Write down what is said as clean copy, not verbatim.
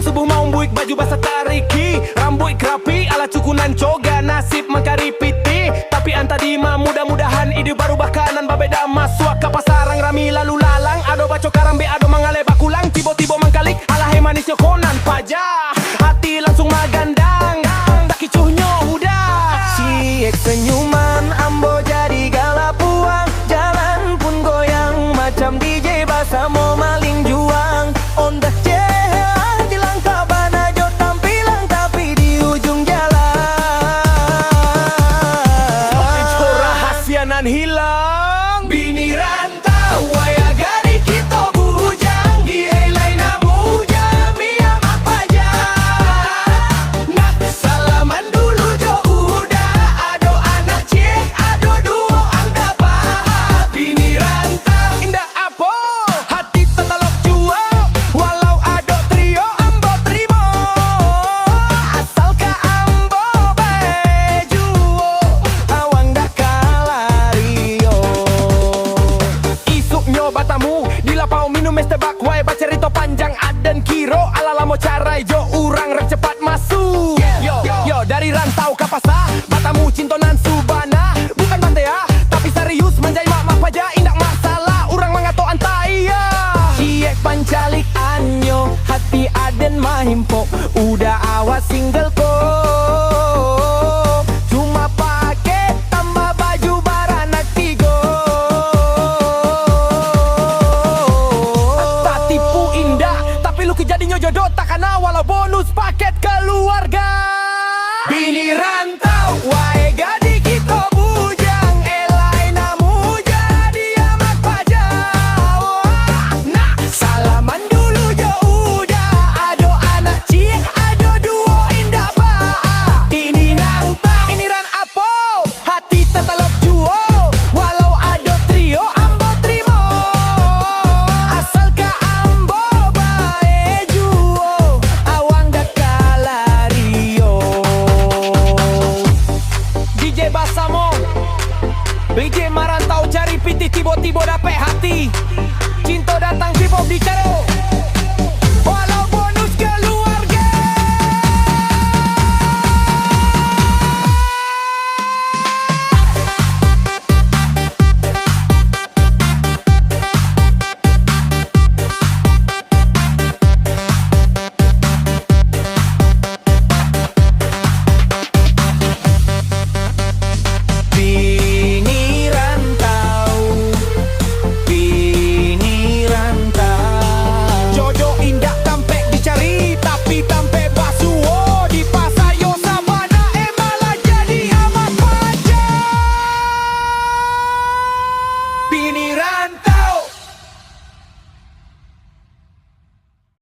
subuh mau buik baju basah tariki, rambut kerapi ala cukunan coga, nasib mengkaripiti. Tapi anta dima mudah-mudahan ide baru bakanan babeda masuk ke pasarang rami lalu lalang. Ado baco karambe ado mangale bakulang, tiba-tiba mangkalik ala he manisnya konan pajah. Hati langsung magandang, tak kicuhnya udah. Si ek senyuman ambo jadi galapuang, jalan pun goyang macam DJ basah mau maling juang. Ondak cehela di langkah banajo tampilang tapi di ujung jalan rahasianan hilang. Bini rantau waya gari kita bujang, di helai na bujang mia mapaja. Nak salaman dulu jo udah, ado anak cek ado duo angka paha. Bini rantau indah apa hati tetalok jua, walau ado trio ambo terima. Asal ka ambo bejuo, awang dak kalario. Isuk nyoba tamu di lapau minum es tebak wae bacerito panjang aden kiro ala lamo carai jo urang rek cepat masuk. Yo dari rantau ke pasar batamu cintonan subana, bukan bantea tapi serius menjai mak mapaja indak masalah urang mangato antaya. Ciek pancalik anyo hati aden mahimpo, udah awas single ko cuma pakai tambah baju baranak tigo. Tak tipu indah tapi lu kejadinya jodoh takana walau bonus paket keluarga. Bini rantau